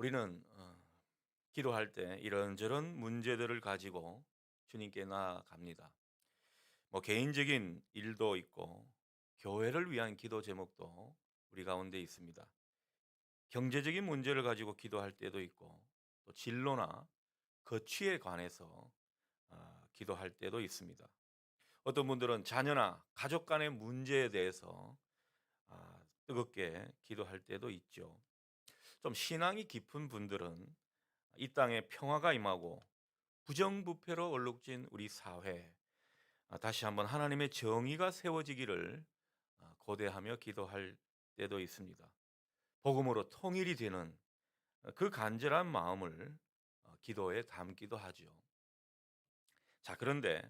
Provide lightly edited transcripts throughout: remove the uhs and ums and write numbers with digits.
우리는 기도할 때 이런저런 문제들을 가지고 주님께 나아갑니다. 뭐 개인적인 일도 있고 교회를 위한 기도 제목도 우리 가운데 있습니다. 경제적인 문제를 가지고 기도할 때도 있고 또 진로나 거취에 관해서 기도할 때도 있습니다. 어떤 분들은 자녀나 가족 간의 문제에 대해서 뜨겁게 기도할 때도 있죠. 좀 신앙이 깊은 분들은 이 땅에 평화가 임하고 부정부패로 얼룩진 우리 사회, 다시 한번 하나님의 정의가 세워지기를 고대하며 기도할 때도 있습니다. 복음으로 통일이 되는 그 간절한 마음을 기도에 담기도 하죠. 자, 그런데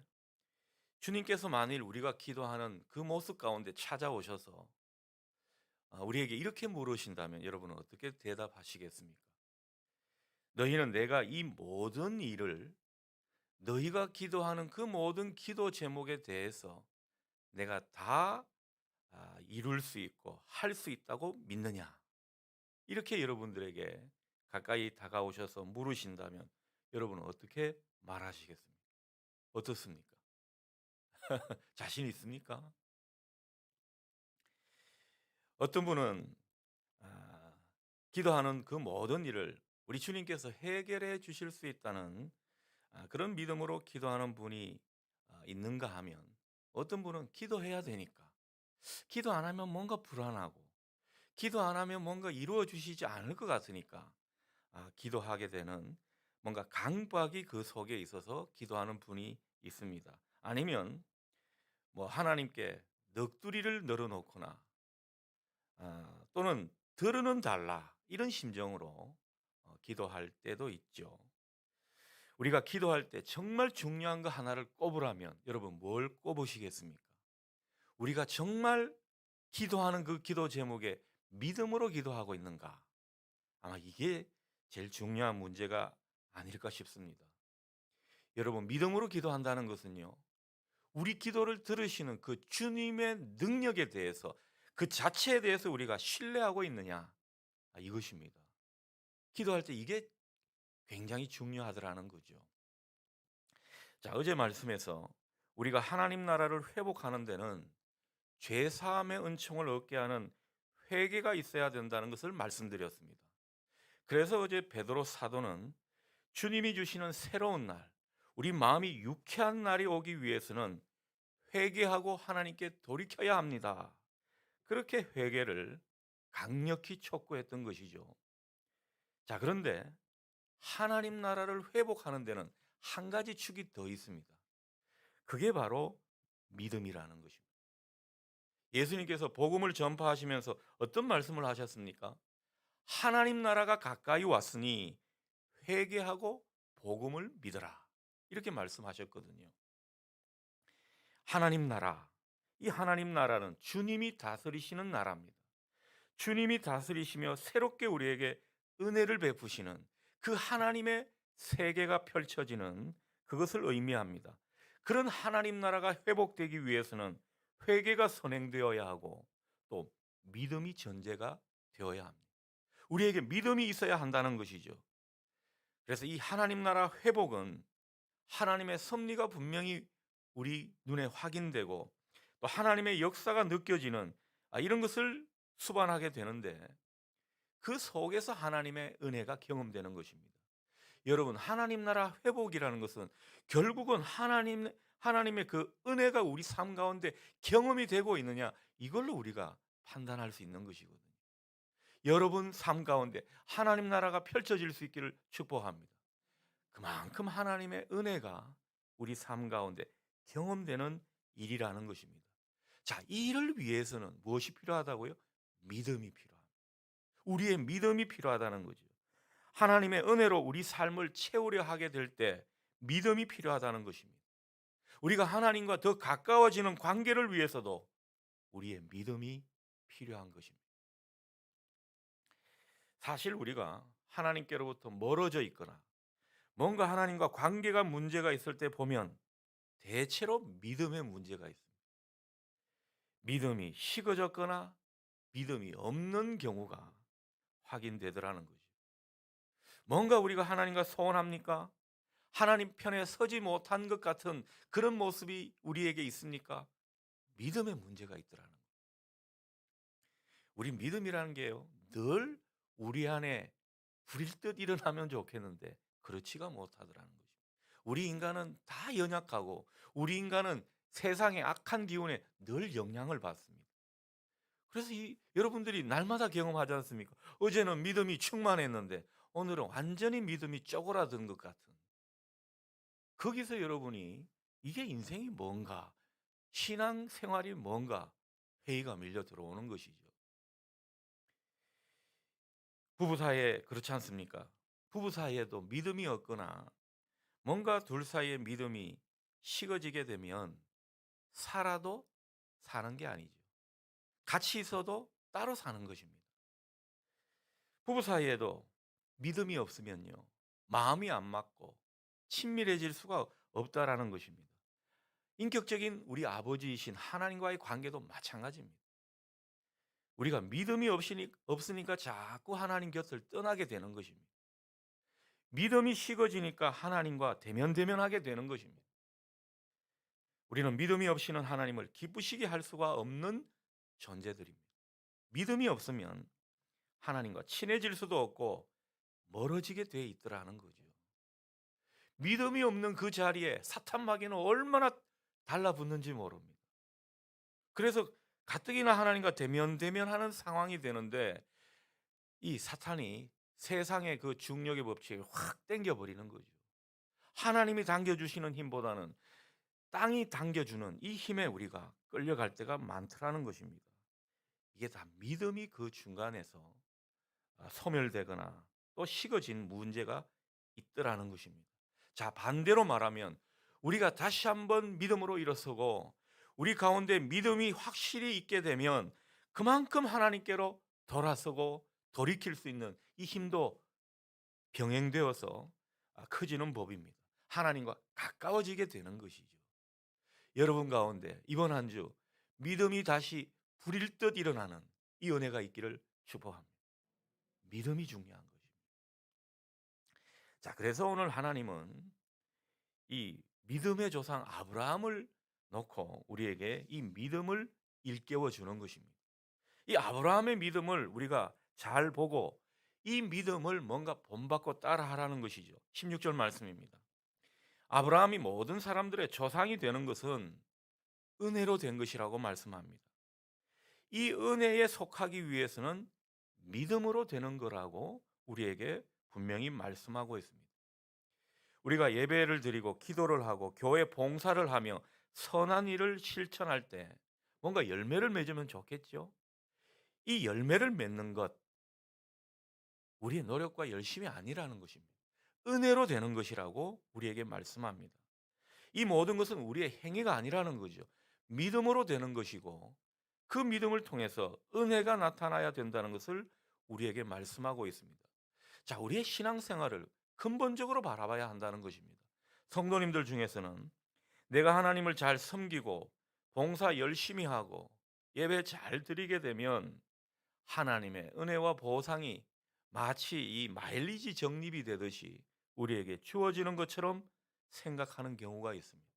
주님께서 만일 우리가 기도하는 그 모습 가운데 찾아오셔서 우리에게 이렇게 물으신다면 여러분은 어떻게 대답하시겠습니까? 너희는 내가 이 모든 일을 너희가 기도하는 그 모든 기도 제목에 대해서 내가 다 이룰 수 있고 할 수 있다고 믿느냐? 이렇게 여러분들에게 가까이 다가오셔서 물으신다면 여러분은 어떻게 말하시겠습니까? 어떻습니까? 자신 있습니까? 어떤 분은 아, 기도하는 그 모든 일을 우리 주님께서 해결해 주실 수 있다는 그런 믿음으로 기도하는 분이 있는가 하면 어떤 분은 기도해야 되니까 기도 안 하면 뭔가 불안하고 기도 안 하면 뭔가 이루어 주시지 않을 것 같으니까 기도하게 되는 뭔가 강박이 그 속에 있어서 기도하는 분이 있습니다. 아니면 뭐 하나님께 넋두리를 늘어놓거나 또는 들으는 달라 이런 심정으로 기도할 때도 있죠. 우리가 기도할 때 정말 중요한 거 하나를 꼽으라면 여러분 뭘 꼽으시겠습니까? 우리가 정말 기도하는 그 기도 제목에 믿음으로 기도하고 있는가? 아마 이게 제일 중요한 문제가 아닐까 싶습니다. 여러분, 믿음으로 기도한다는 것은요, 우리 기도를 들으시는 그 주님의 능력에 대해서 그 자체에 대해서 우리가 신뢰하고 있느냐? 이것입니다. 기도할 때 이게 굉장히 중요하더라는 거죠. 자, 어제 말씀에서 우리가 하나님 나라를 회복하는 데는 죄 사함의 은총을 얻게 하는 회개가 있어야 된다는 것을 말씀드렸습니다. 그래서 어제 베드로 사도는 주님이 주시는 새로운 날, 우리 마음이 유쾌한 날이 오기 위해서는 회개하고 하나님께 돌이켜야 합니다. 그렇게 회개를 강력히 촉구했던 것이죠. 자, 그런데 하나님 나라를 회복하는 데는 한 가지 축이 더 있습니다. 그게 바로 믿음이라는 것입니다. 예수님께서 복음을 전파하시면서 어떤 말씀을 하셨습니까? 하나님 나라가 가까이 왔으니 회개하고 복음을 믿어라. 이렇게 말씀하셨거든요. 하나님 나라. 이 하나님 나라는 주님이 다스리시는 나라입니다. 주님이 다스리시며 새롭게 우리에게 은혜를 베푸시는 그 하나님의 세계가 펼쳐지는 그것을 의미합니다. 그런 하나님 나라가 회복되기 위해서는 회개가 선행되어야 하고 또 믿음이 전제가 되어야 합니다. 우리에게 믿음이 있어야 한다는 것이죠. 그래서 이 하나님 나라 회복은 하나님의 섭리가 분명히 우리 눈에 확인되고 또 하나님의 역사가 느껴지는 이런 것을 수반하게 되는데 그 속에서 하나님의 은혜가 경험되는 것입니다. 여러분, 하나님 나라 회복이라는 것은 결국은 하나님의 그 은혜가 우리 삶 가운데 경험이 되고 있느냐 이걸로 우리가 판단할 수 있는 것이거든요. 여러분 삶 가운데 하나님 나라가 펼쳐질 수 있기를 축복합니다. 그만큼 하나님의 은혜가 우리 삶 가운데 경험되는 일이라는 것입니다. 자, 이 일을 위해서는 무엇이 필요하다고요? 믿음이 필요합니다. 우리의 믿음이 필요하다는 거죠. 하나님의 은혜로 우리 삶을 채우려 하게 될 때 믿음이 필요하다는 것입니다. 우리가 하나님과 더 가까워지는 관계를 위해서도 우리의 믿음이 필요한 것입니다. 사실 우리가 하나님께로부터 멀어져 있거나 뭔가 하나님과 관계가 문제가 있을 때 보면 대체로 믿음의 문제가 있습니다. 믿음이 식어졌거나 믿음이 없는 경우가 확인되더라는 거죠. 뭔가 우리가 하나님과 소원합니까? 하나님 편에 서지 못한 것 같은 그런 모습이 우리에게 있습니까? 믿음의 문제가 있더라는 거예요. 우리 믿음이라는 게요, 늘 우리 안에 불일 듯 일어나면 좋겠는데 그렇지가 못하더라는 거죠. 우리 인간은 다 연약하고 우리 인간은 세상의 악한 기운에 늘 영향을 받습니다. 그래서 여러분들이 날마다 경험하지 않습니까? 어제는 믿음이 충만했는데 오늘은 완전히 믿음이 쪼그라든 것 같은, 거기서 여러분이 이게 인생이 뭔가, 신앙 생활이 뭔가 회의가 밀려 들어오는 것이죠. 부부 사이에 그렇지 않습니까? 부부 사이에도 믿음이 없거나 뭔가 둘 사이의 믿음이 식어지게 되면 살아도 사는 게 아니죠. 같이 있어도 따로 사는 것입니다. 부부 사이에도 믿음이 없으면요, 마음이 안 맞고 친밀해질 수가 없다라는 것입니다. 인격적인 우리 아버지이신 하나님과의 관계도 마찬가지입니다. 우리가 믿음이 없으니까 자꾸 하나님 곁을 떠나게 되는 것입니다. 믿음이 식어지니까 하나님과 대면대면하게 되는 것입니다. 우리는 믿음이 없이는 하나님을 기쁘시게 할 수가 없는 존재들입니다. 믿음이 없으면 하나님과 친해질 수도 없고 멀어지게 돼 있더라는 거죠. 믿음이 없는 그 자리에 사탄 마귀는 얼마나 달라붙는지 모릅니다. 그래서 가뜩이나 하나님과 대면대면하는 상황이 되는데 이 사탄이 세상의 그 중력의 법칙을 확 당겨버리는 거죠. 하나님이 당겨주시는 힘보다는 땅이 당겨주는 이 힘에 우리가 끌려갈 때가 많더라는 것입니다. 이게 다 믿음이 그 중간에서 소멸되거나 또 식어진 문제가 있더라는 것입니다. 자, 반대로 말하면 우리가 다시 한번 믿음으로 일어서고 우리 가운데 믿음이 확실히 있게 되면 그만큼 하나님께로 돌아서고 돌이킬 수 있는 이 힘도 병행되어서 커지는 법입니다. 하나님과 가까워지게 되는 것이죠. 여러분 가운데 이번 한 주 믿음이 다시 불일 듯 일어나는 이 은혜가 있기를 축복합니다. 믿음이 중요한 것입니다. 자, 그래서 오늘 하나님은 이 믿음의 조상 아브라함을 놓고 우리에게 이 믿음을 일깨워 주는 것입니다. 이 아브라함의 믿음을 우리가 잘 보고 이 믿음을 뭔가 본받고 따라하라는 것이죠. 16절 말씀입니다. 아브라함이 모든 사람들의 조상이 되는 것은 은혜로 된 것이라고 말씀합니다. 이 은혜에 속하기 위해서는 믿음으로 되는 거라고 우리에게 분명히 말씀하고 있습니다. 우리가 예배를 드리고 기도를 하고 교회 봉사를 하며 선한 일을 실천할 때 뭔가 열매를 맺으면 좋겠죠. 이 열매를 맺는 것, 우리의 노력과 열심이 아니라는 것입니다. 은혜로 되는 것이라고 우리에게 말씀합니다. 이 모든 것은 우리의 행위가 아니라는 거죠. 믿음으로 되는 것이고 그 믿음을 통해서 은혜가 나타나야 된다는 것을 우리에게 말씀하고 있습니다. 자, 우리의 신앙생활을 근본적으로 바라봐야 한다는 것입니다. 성도님들 중에서는 내가 하나님을 잘 섬기고 봉사 열심히 하고 예배 잘 드리게 되면 하나님의 은혜와 보상이 마치 이 마일리지 적립이 되듯이 우리에게 주어지는 것처럼 생각하는 경우가 있습니다.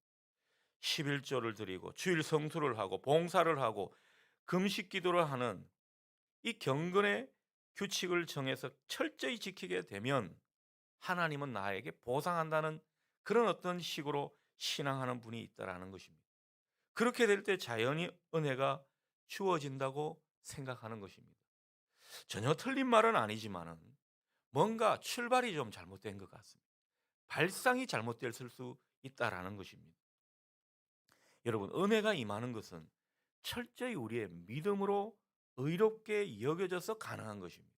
11조를 드리고 주일 성수를 하고 봉사를 하고 금식 기도를 하는 이 경건의 규칙을 정해서 철저히 지키게 되면 하나님은 나에게 보상한다는 그런 어떤 식으로 신앙하는 분이 있다라는 것입니다. 그렇게 될 때 자연히 은혜가 주어진다고 생각하는 것입니다. 전혀 틀린 말은 아니지만은 뭔가 출발이 좀 잘못된 것 같습니다. 발상이 잘못됐을 수 있다라는 것입니다. 여러분, 은혜가 임하는 것은 철저히 우리의 믿음으로 의롭게 여겨져서 가능한 것입니다.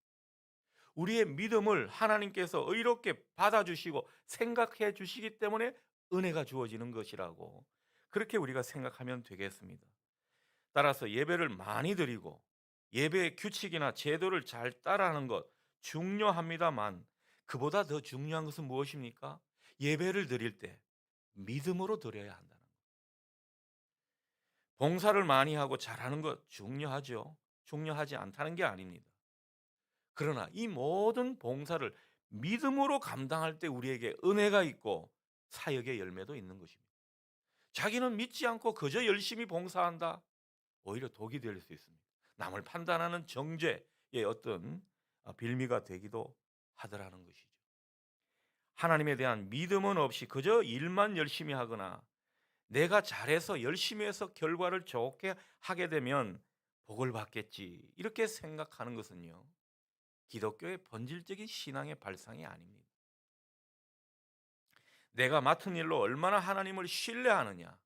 우리의 믿음을 하나님께서 의롭게 받아주시고 생각해 주시기 때문에 은혜가 주어지는 것이라고 그렇게 우리가 생각하면 되겠습니다. 따라서 예배를 많이 드리고 예배의 규칙이나 제도를 잘 따라하는 것 중요합니다만 그보다 더 중요한 것은 무엇입니까? 예배를 드릴 때 믿음으로 드려야 한다는 것. 봉사를 많이 하고 잘하는 것 중요하죠. 중요하지 않다는 게 아닙니다. 그러나 이 모든 봉사를 믿음으로 감당할 때 우리에게 은혜가 있고 사역의 열매도 있는 것입니다. 자기는 믿지 않고 그저 열심히 봉사한다. 오히려 독이 될 수 있습니다. 남을 판단하는 정죄의 어떤 빌미가 되기도 하더라는 것이죠. 하나님에 대한 믿음은 없이 그저 일만 열심히 하거나 내가 잘해서 열심히 해서 결과를 좋게 하게 되면 복을 받겠지 이렇게 생각하는 것은요, 기독교의 본질적인 신앙의 발상이 아닙니다. 내가 맡은 일로 얼마나 하나님을 신뢰하느냐,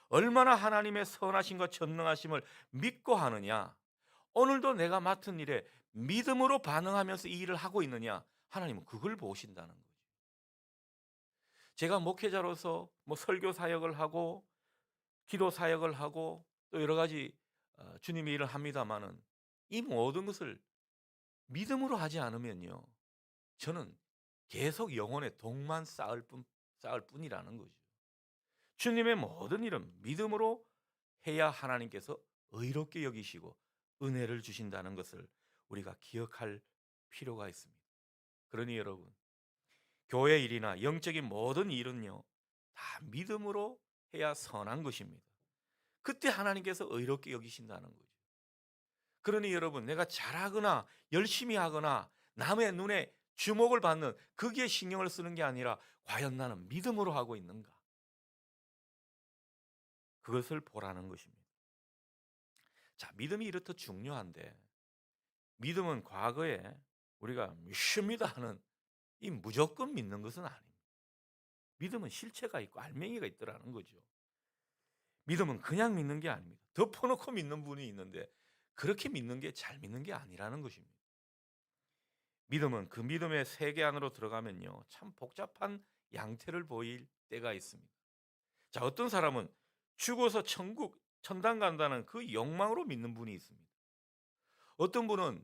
얼마나 하나님의 선하심과 전능하심을 믿고 하느냐, 오늘도 내가 맡은 일에 믿음으로 반응하면서 이 일을 하고 있느냐, 하나님은 그걸 보신다는 거죠. 제가 목회자로서 뭐 설교 사역을 하고 기도 사역을 하고 또 여러 가지 주님의 일을 합니다마는 이 모든 것을 믿음으로 하지 않으면요, 저는 계속 영혼의 독만 쌓을 뿐이라는 거죠. 주님의 모든 일은 믿음으로 해야 하나님께서 의롭게 여기시고 은혜를 주신다는 것을 우리가 기억할 필요가 있습니다. 그러니 여러분, 교회 일이나 영적인 모든 일은요, 다 믿음으로 해야 선한 것입니다. 그때 하나님께서 의롭게 여기신다는 거죠. 그러니 여러분, 내가 잘하거나 열심히 하거나 남의 눈에 주목을 받는 거기에 신경을 쓰는 게 아니라 과연 나는 믿음으로 하고 있는가? 그것을 보라는 것입니다. 자, 믿음이 이렇듯 중요한데 믿음은 과거에 우리가 믿습니다 하는 이 무조건 믿는 것은 아닙니다. 믿음은 실체가 있고 알맹이가 있더라는 거죠. 믿음은 그냥 믿는 게 아닙니다. 덮어놓고 믿는 분이 있는데 그렇게 믿는 게 잘 믿는 게 아니라는 것입니다. 믿음은 그 믿음의 세계 안으로 들어가면요, 참 복잡한 양태를 보일 때가 있습니다. 자, 어떤 사람은 죽어서 천국, 천당 간다는 그 욕망으로 믿는 분이 있습니다. 어떤 분은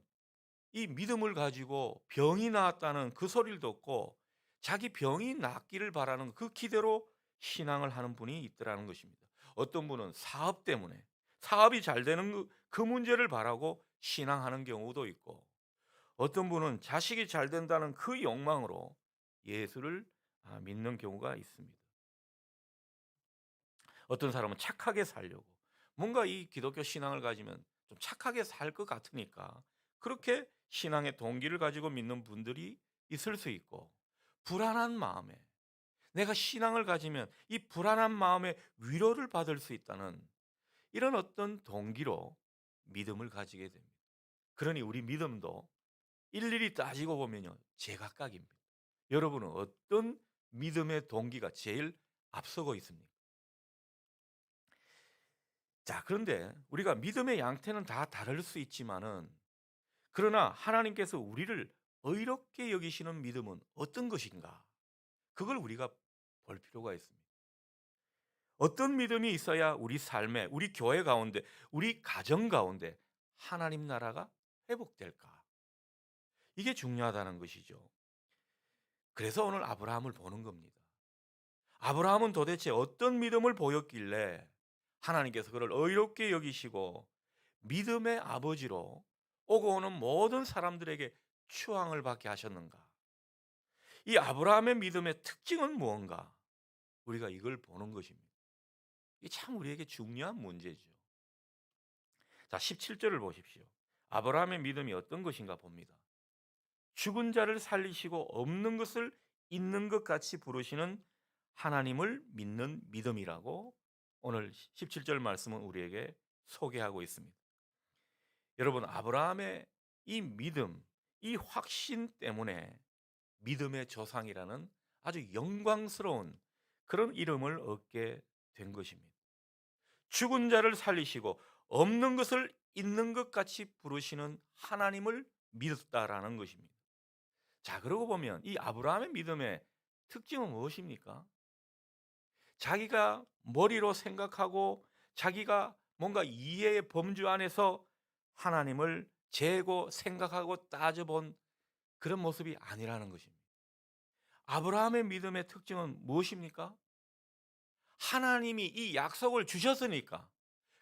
이 믿음을 가지고 병이 나았다는 그 소리를 듣고 자기 병이 낫기를 바라는 그 기대로 신앙을 하는 분이 있더라는 것입니다. 어떤 분은 사업 때문에 사업이 잘 되는 그 문제를 바라고 신앙하는 경우도 있고, 어떤 분은 자식이 잘 된다는 그 욕망으로 예수를 믿는 경우가 있습니다. 어떤 사람은 착하게 살려고, 뭔가 이 기독교 신앙을 가지면 좀 착하게 살 것 같으니까 그렇게 신앙의 동기를 가지고 믿는 분들이 있을 수 있고, 불안한 마음에, 내가 신앙을 가지면 이 불안한 마음에 위로를 받을 수 있다는 이런 어떤 동기로 믿음을 가지게 됩니다. 그러니 우리 믿음도 일일이 따지고 보면요, 제각각입니다. 여러분은 어떤 믿음의 동기가 제일 앞서고 있습니까? 자, 그런데 우리가 믿음의 양태는 다 다를 수 있지만은, 그러나 하나님께서 우리를 의롭게 여기시는 믿음은 어떤 것인가? 그걸 우리가 볼 필요가 있습니다. 어떤 믿음이 있어야 우리 삶에, 우리 교회 가운데, 우리 가정 가운데 하나님 나라가 회복될까? 이게 중요하다는 것이죠. 그래서 오늘 아브라함을 보는 겁니다. 아브라함은 도대체 어떤 믿음을 보였길래 하나님께서 그를 의롭게 여기시고 믿음의 아버지로 오고 오는 모든 사람들에게 추앙을 받게 하셨는가? 이 아브라함의 믿음의 특징은 무언가? 우리가 이걸 보는 것입니다. 이게 참 우리에게 중요한 문제죠. 자, 17절을 보십시오. 아브라함의 믿음이 어떤 것인가 봅니다. 죽은 자를 살리시고 없는 것을 있는 것 같이 부르시는 하나님을 믿는 믿음이라고 오늘 17절 말씀은 우리에게 소개하고 있습니다. 여러분, 아브라함의 이 믿음, 이 확신 때문에 믿음의 조상이라는 아주 영광스러운 그런 이름을 얻게 된 것입니다. 죽은 자를 살리시고 없는 것을 있는 것 같이 부르시는 하나님을 믿었다라는 것입니다. 자, 그러고 보면 이 아브라함의 믿음의 특징은 무엇입니까? 자기가 머리로 생각하고 자기가 뭔가 이해의 범주 안에서 하나님을 재고 생각하고 따져본 그런 모습이 아니라는 것입니다. 아브라함의 믿음의 특징은 무엇입니까? 하나님이 이 약속을 주셨으니까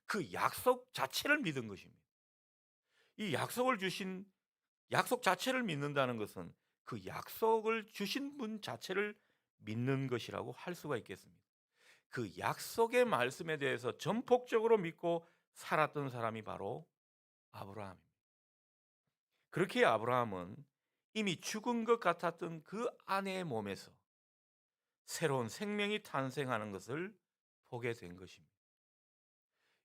그 약속 자체를 믿은 것입니다. 이 약속을 주신 약속 자체를 믿는다는 것은 그 약속을 주신 분 자체를 믿는 것이라고 할 수가 있겠습니다. 그 약속의 말씀에 대해서 전폭적으로 믿고 살았던 사람이 바로 아브라함입니다. 그렇게 아브라함은 이미 죽은 것 같았던 그 아내의 몸에서 새로운 생명이 탄생하는 것을 보게 된 것입니다.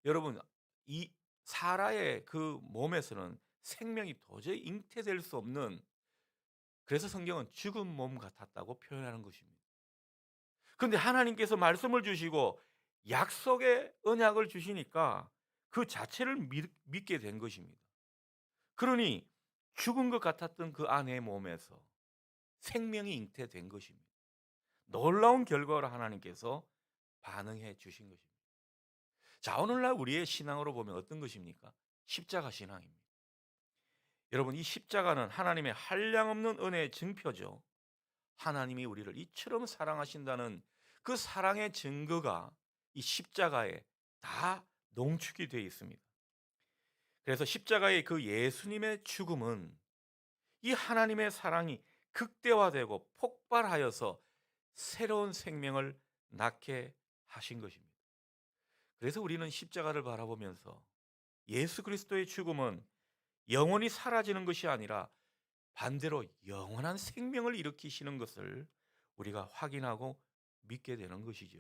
여러분, 이 사라의 그 몸에서는 생명이 도저히 잉태될 수 없는, 그래서 성경은 죽은 몸 같았다고 표현하는 것입니다. 그런데 하나님께서 말씀을 주시고 약속의 언약을 주시니까 그 자체를 믿게 된 것입니다. 그러니 죽은 것 같았던 그 아내의 몸에서 생명이 잉태된 것입니다. 놀라운 결과를 하나님께서 반응해 주신 것입니다. 자, 오늘날 우리의 신앙으로 보면 어떤 것입니까? 십자가 신앙입니다. 여러분, 이 십자가는 하나님의 한량없는 은혜의 증표죠. 하나님이 우리를 이처럼 사랑하신다는 그 사랑의 증거가 이 십자가에 다 농축이 되어 있습니다. 그래서 십자가의 그 예수님의 죽음은 이 하나님의 사랑이 극대화되고 폭발하여서 새로운 생명을 낳게 하신 것입니다. 그래서 우리는 십자가를 바라보면서 예수 그리스도의 죽음은 영원히 사라지는 것이 아니라 반대로 영원한 생명을 일으키시는 것을 우리가 확인하고 믿게 되는 것이죠.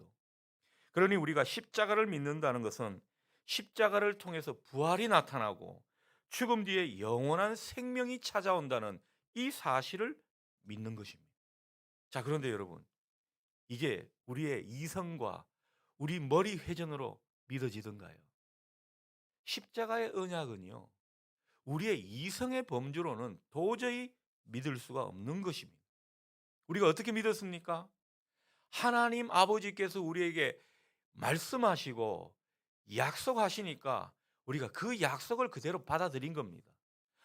그러니 우리가 십자가를 믿는다는 것은 십자가를 통해서 부활이 나타나고 죽음 뒤에 영원한 생명이 찾아온다는 이 사실을 믿는 것입니다. 자, 그런데 여러분, 이게 우리의 이성과 우리 머리 회전으로 믿어지던가요? 십자가의 언약은요, 우리의 이성의 범주로는 도저히 믿을 수가 없는 것입니다. 우리가 어떻게 믿었습니까? 하나님 아버지께서 우리에게 말씀하시고 약속하시니까 우리가 그 약속을 그대로 받아들인 겁니다.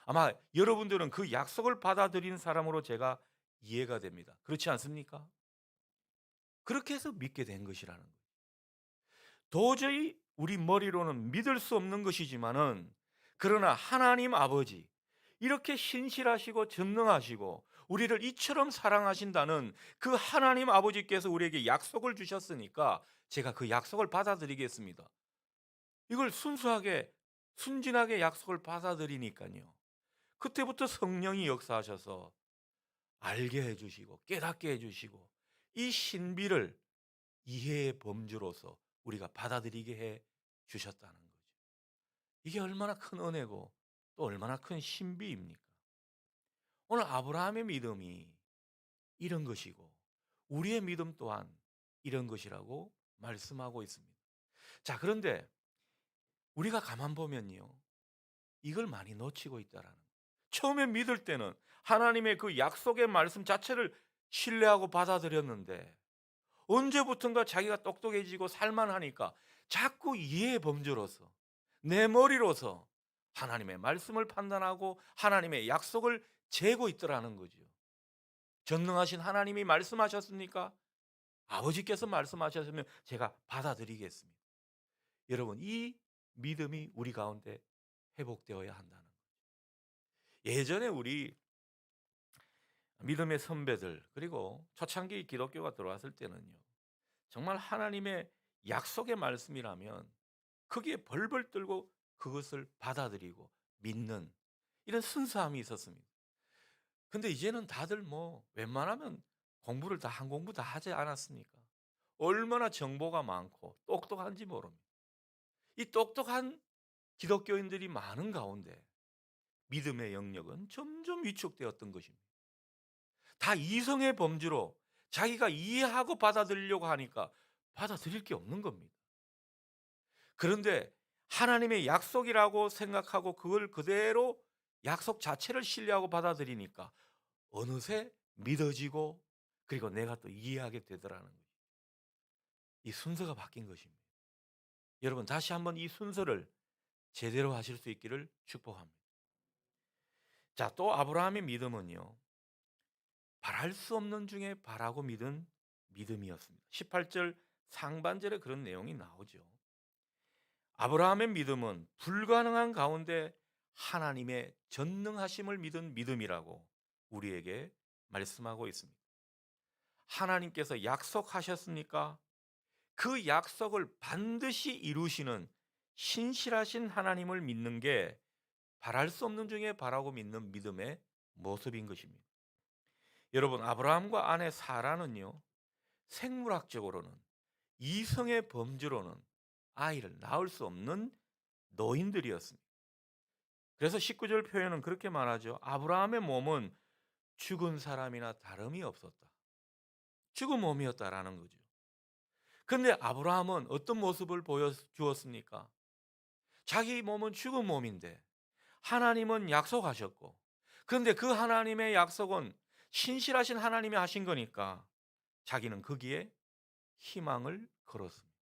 아마 여러분들은 그 약속을 받아들인 사람으로 제가 이해가 됩니다. 그렇지 않습니까? 그렇게 해서 믿게 된 것이라는 거예요. 도저히 우리 머리로는 믿을 수 없는 것이지만은, 그러나 하나님 아버지, 이렇게 신실하시고 전능하시고 우리를 이처럼 사랑하신다는 그 하나님 아버지께서 우리에게 약속을 주셨으니까 제가 그 약속을 받아들이겠습니다. 이걸 순수하게 순진하게 약속을 받아들이니까요, 그때부터 성령이 역사하셔서 알게 해 주시고 깨닫게 해 주시고 이 신비를 이해의 범주로서 우리가 받아들이게 해 주셨다는 거죠. 이게 얼마나 큰 은혜고 또 얼마나 큰 신비입니까? 오늘 아브라함의 믿음이 이런 것이고 우리의 믿음 또한 이런 것이라고 말씀하고 있습니다. 자, 그런데 우리가 가만 보면요, 이걸 많이 놓치고 있다라는 거예요. 처음에 믿을 때는 하나님의 그 약속의 말씀 자체를 신뢰하고 받아들였는데, 언제부턴가 자기가 똑똑해지고 살만하니까 자꾸 이해의 범주로서 내 머리로서 하나님의 말씀을 판단하고 하나님의 약속을 재고 있더라는 거죠. 전능하신 하나님이 말씀하셨습니까? 아버지께서 말씀하셨으면 제가 받아들이겠습니다. 여러분, 이 믿음이 우리 가운데 회복되어야 한다는 거예요. 예전에 우리 믿음의 선배들, 그리고 초창기 기독교가 들어왔을 때는요, 정말 하나님의 약속의 말씀이라면 크기에 벌벌 떨고 그것을 받아들이고 믿는 이런 순수함이 있었습니다. 근데 이제는 다들 뭐 웬만하면 공부를 다 한 공부 다 하지 않았습니까? 얼마나 정보가 많고 똑똑한지 모릅니다. 이 똑똑한 기독교인들이 많은 가운데 믿음의 영역은 점점 위축되었던 것입니다. 다 이성의 범주로 자기가 이해하고 받아들이려고 하니까 받아들일 게 없는 겁니다. 그런데 하나님의 약속이라고 생각하고 그걸 그대로 약속 자체를 신뢰하고 받아들이니까 어느새 믿어지고 그리고 내가 또 이해하게 되더라는 거예요. 이 순서가 바뀐 것입니다. 여러분, 다시 한번 이 순서를 제대로 하실 수 있기를 축복합니다. 자, 또 아브라함의 믿음은요, 바랄 수 없는 중에 바라고 믿은 믿음이었습니다. 18절 상반절에 그런 내용이 나오죠. 아브라함의 믿음은 불가능한 가운데 하나님의 전능하심을 믿은 믿음이라고 우리에게 말씀하고 있습니다. 하나님께서 약속하셨으니까 그 약속을 반드시 이루시는 신실하신 하나님을 믿는 게 바랄 수 없는 중에 바라고 믿는 믿음의 모습인 것입니다. 여러분, 아브라함과 아내 사라는요, 생물학적으로는, 이성의 범주로는 아이를 낳을 수 없는 노인들이었습니다. 그래서 19절 표현은 그렇게 말하죠. 아브라함의 몸은 죽은 사람이나 다름이 없었다. 죽은 몸이었다라는 거죠. 근데 아브라함은 어떤 모습을 보여주었습니까? 자기 몸은 죽은 몸인데 하나님은 약속하셨고, 그런데 그 하나님의 약속은 신실하신 하나님이 하신 거니까 자기는 거기에 희망을 걸었습니다.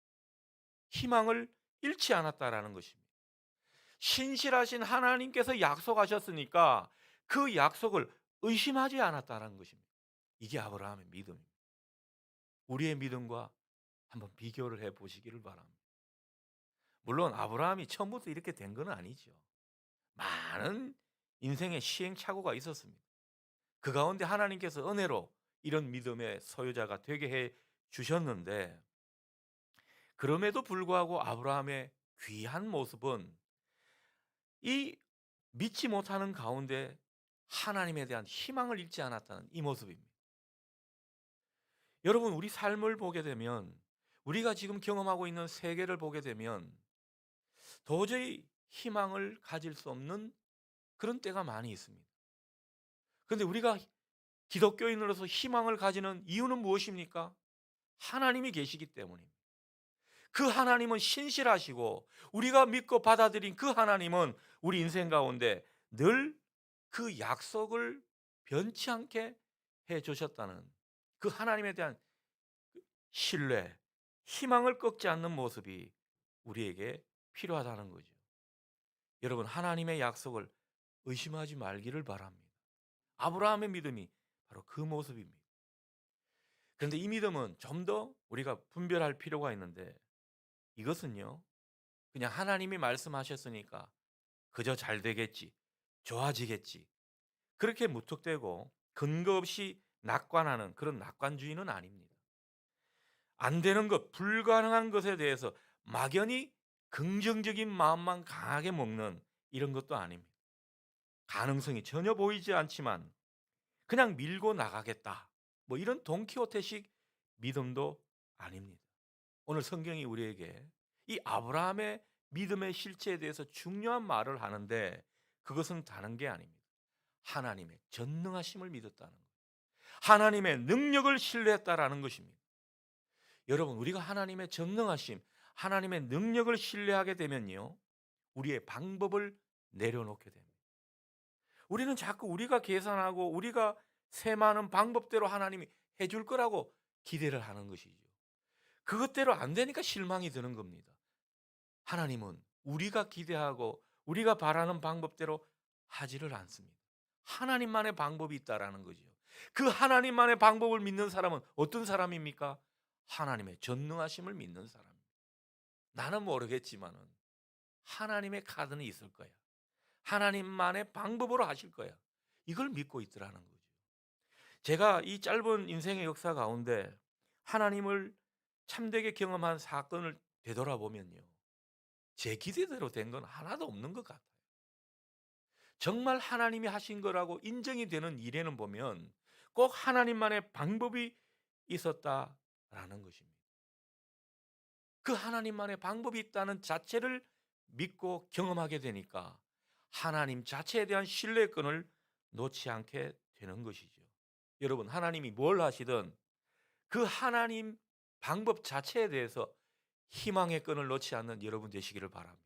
희망을 잃지 않았다라는 것입니다. 신실하신 하나님께서 약속하셨으니까 그 약속을 의심하지 않았다는 것입니다. 이게 아브라함의 믿음입니다. 우리의 믿음과 한번 비교를 해 보시기를 바랍니다. 물론 아브라함이 처음부터 이렇게 된 건 아니죠. 많은 인생의 시행착오가 있었습니다. 그 가운데 하나님께서 은혜로 이런 믿음의 소유자가 되게 해 주셨는데, 그럼에도 불구하고 아브라함의 귀한 모습은 이 믿지 못하는 가운데 하나님에 대한 희망을 잃지 않았다는 이 모습입니다. 여러분, 우리 삶을 보게 되면, 우리가 지금 경험하고 있는 세계를 보게 되면 도저히 희망을 가질 수 없는 그런 때가 많이 있습니다. 그런데 우리가 기독교인으로서 희망을 가지는 이유는 무엇입니까? 하나님이 계시기 때문입니다. 그 하나님은 신실하시고 우리가 믿고 받아들인 그 하나님은 우리 인생 가운데 늘 그 약속을 변치 않게 해 주셨다는 그 하나님에 대한 신뢰, 희망을 꺾지 않는 모습이 우리에게 필요하다는 거죠. 여러분, 하나님의 약속을 의심하지 말기를 바랍니다. 아브라함의 믿음이 바로 그 모습입니다. 그런데 이 믿음은 좀 더 우리가 분별할 필요가 있는데, 이것은요, 그냥 하나님이 말씀하셨으니까 그저 잘 되겠지, 좋아지겠지, 그렇게 무턱대고 근거 없이 낙관하는 그런 낙관주의는 아닙니다. 안 되는 것, 불가능한 것에 대해서 막연히 긍정적인 마음만 강하게 먹는 이런 것도 아닙니다. 가능성이 전혀 보이지 않지만 그냥 밀고 나가겠다, 뭐 이런 돈키호테식 믿음도 아닙니다. 오늘 성경이 우리에게 이 아브라함의 믿음의 실체에 대해서 중요한 말을 하는데, 그것은 다른 게 아닙니다. 하나님의 전능하심을 믿었다는 것, 하나님의 능력을 신뢰했다라는 것입니다. 여러분, 우리가 하나님의 전능하심, 하나님의 능력을 신뢰하게 되면요, 우리의 방법을 내려놓게 됩니다. 우리는 자꾸 우리가 계산하고 우리가 세마는 방법대로 하나님이 해줄 거라고 기대를 하는 것이죠. 그것대로 안 되니까 실망이 드는 겁니다. 하나님은 우리가 기대하고 우리가 바라는 방법대로 하지를 않습니다. 하나님만의 방법이 있다라는 거죠. 그 하나님만의 방법을 믿는 사람은 어떤 사람입니까? 하나님의 전능하심을 믿는 사람입니다. 나는 모르겠지만은 하나님의 카드는 있을 거야. 하나님만의 방법으로 하실 거야. 이걸 믿고 있더라는 거죠. 제가 이 짧은 인생의 역사 가운데 하나님을 참되게 경험한 사건을 되돌아보면요, 제 기대대로 된 건 하나도 없는 것 같아요. 정말 하나님이 하신 거라고 인정이 되는 일에는 보면 꼭 하나님만의 방법이 있었다라는 것입니다. 그 하나님만의 방법이 있다는 자체를 믿고 경험하게 되니까 하나님 자체에 대한 신뢰권을 놓지 않게 되는 것이죠. 여러분, 하나님이 뭘 하시든 그 하나님 방법 자체에 대해서 희망의 끈을 놓지 않는 여러분 되시기를 바랍니다.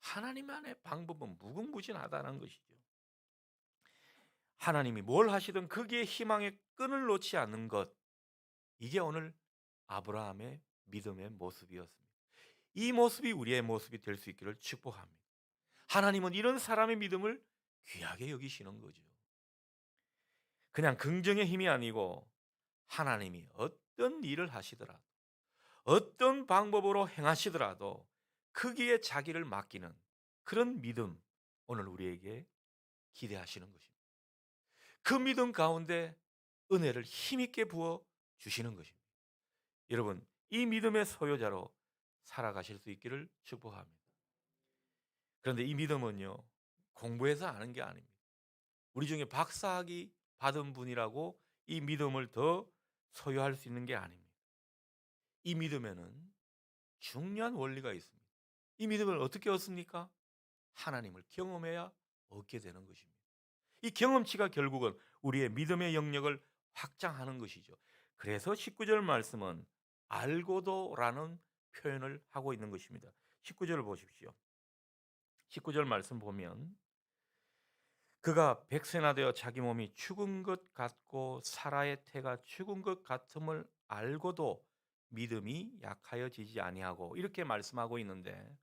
하나님만의 방법은 무궁무진하다는 것이죠. 하나님이 뭘 하시든 거기에 희망의 끈을 놓지 않는 것, 이게 오늘 아브라함의 믿음의 모습이었습니다. 이 모습이 우리의 모습이 될 수 있기를 축복합니다. 하나님은 이런 사람의 믿음을 귀하게 여기시는 거죠. 그냥 긍정의 힘이 아니고 하나님이 어떤 일을 하시더라도, 어떤 방법으로 행하시더라도 거기에 자기를 맡기는 그런 믿음, 오늘 우리에게 기대하시는 것입니다. 그 믿음 가운데 은혜를 힘있게 부어 주시는 것입니다. 여러분, 이 믿음의 소유자로 살아가실 수 있기를 축복합니다. 그런데 이 믿음은요, 공부해서 아는 게 아닙니다. 우리 중에 박사학위 받은 분이라고 이 믿음을 더 소유할 수 있는 게 아닙니다. 이 믿음에는 중요한 원리가 있습니다. 이 믿음을 어떻게 얻습니까? 하나님을 경험해야 얻게 되는 것입니다. 이 경험치가 결국은 우리의 믿음의 영역을 확장하는 것이죠. 그래서 19절 말씀은 알고도라는 표현을 하고 있는 것입니다. 19절을 보십시오. 19절 말씀 보면 그가 백세나 되어 자기 몸이 죽은 것 같고 사라의 태가 죽은 것 같음을 알고도 믿음이 약하여지지 아니하고 이렇게 말씀하고 있는데,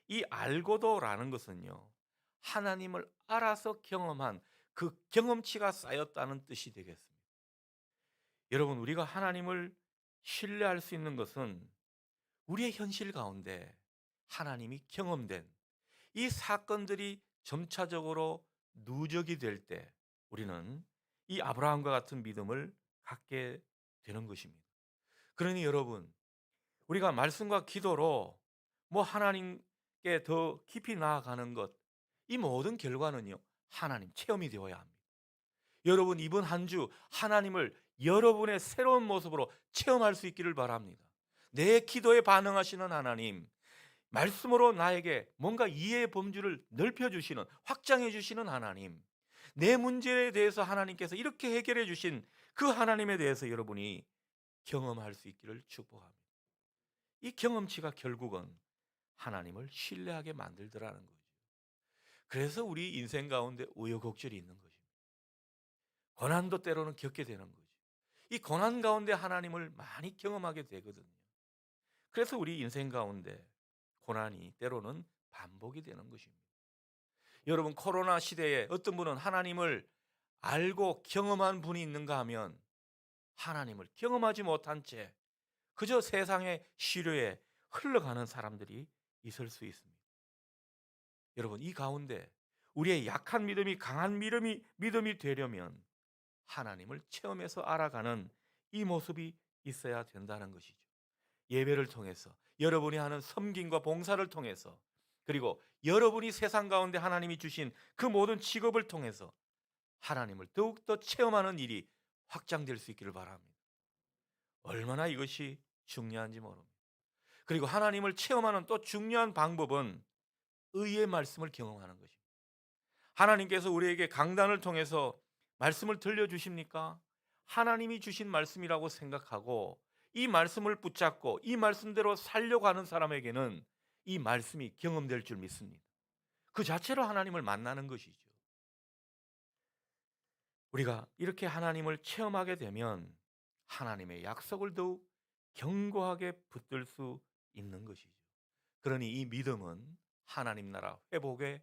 이 알고도라는 것은요, 하나님을 알아서 경험한 그 경험치가 쌓였다는 뜻이 되겠습니다. 여러분, 우리가 하나님을 신뢰할 수 있는 것은 우리의 현실 가운데 하나님이 경험된 이 사건들이 점차적으로 누적이 될 때 우리는 이 아브라함과 같은 믿음을 갖게 되는 것입니다. 그러니 여러분, 우리가 말씀과 기도로 하나님께 더 깊이 나아가는 것, 이 모든 결과는요, 하나님 체험이 되어야 합니다. 여러분, 이번 한 주 하나님을 여러분의 새로운 모습으로 체험할 수 있기를 바랍니다. 내 기도에 반응하시는 하나님, 말씀으로 나에게 뭔가 이해의 범주를 넓혀 주시는, 확장해 주시는 하나님, 내 문제에 대해서 하나님께서 이렇게 해결해 주신 그 하나님에 대해서 여러분이 경험할 수 있기를 축복합니다. 이 경험치가 결국은 하나님을 신뢰하게 만들더라는 거죠. 그래서 우리 인생 가운데 우여곡절이 있는 것입니다. 고난도 때로는 겪게 되는 거죠. 이 고난 가운데 하나님을 많이 경험하게 되거든요. 그래서 우리 인생 가운데 고난이 때로는 반복이 되는 것입니다. 여러분, 코로나 시대에 어떤 분은 하나님을 알고 경험한 분이 있는가 하면 하나님을 경험하지 못한 채 그저 세상의 시류에 흘러가는 사람들이 있을 수 있습니다. 여러분, 이 가운데 우리의 약한 믿음이 강한 믿음이 되려면 하나님을 체험해서 알아가는 이 모습이 있어야 된다는 것이죠. 예배를 통해서, 여러분이 하는 섬김과 봉사를 통해서, 그리고 여러분이 세상 가운데 하나님이 주신 그 모든 직업을 통해서 하나님을 더욱더 체험하는 일이 확장될 수 있기를 바랍니다. 얼마나 이것이 중요한지 모릅니다. 그리고 하나님을 체험하는 또 중요한 방법은 의의 말씀을 경험하는 것입니다. 하나님께서 우리에게 강단을 통해서 말씀을 들려주십니까? 하나님이 주신 말씀이라고 생각하고 이 말씀을 붙잡고 이 말씀대로 살려고 하는 사람에게는 이 말씀이 경험될 줄 믿습니다. 그 자체로 하나님을 만나는 것이죠. 우리가 이렇게 하나님을 체험하게 되면 하나님의 약속을 더욱 견고하게 붙들 수 있는 것이죠. 그러니 이 믿음은 하나님 나라 회복의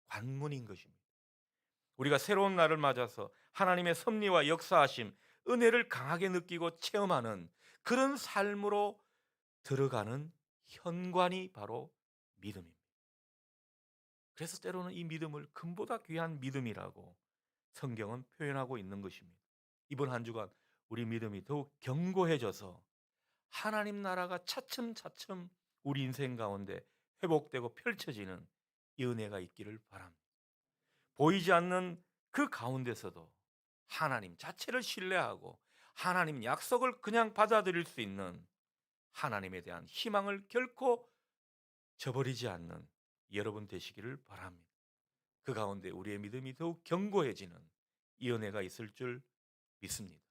관문인 것입니다. 우리가 새로운 날을 맞아서 하나님의 섭리와 역사하심, 은혜를 강하게 느끼고 체험하는 그런 삶으로 들어가는 현관이 바로 믿음입니다. 그래서 때로는 이 믿음을 금보다 귀한 믿음이라고 성경은 표현하고 있는 것입니다. 이번 한 주간 우리 믿음이 더욱 견고해져서 하나님 나라가 차츰차츰 우리 인생 가운데 회복되고 펼쳐지는 이 은혜가 있기를 바랍니다. 보이지 않는 그 가운데서도 하나님 자체를 신뢰하고 하나님 약속을 그냥 받아들일 수 있는, 하나님에 대한 희망을 결코 저버리지 않는 여러분 되시기를 바랍니다. 그 가운데 우리의 믿음이 더욱 견고해지는 이 은혜가 있을 줄 믿습니다.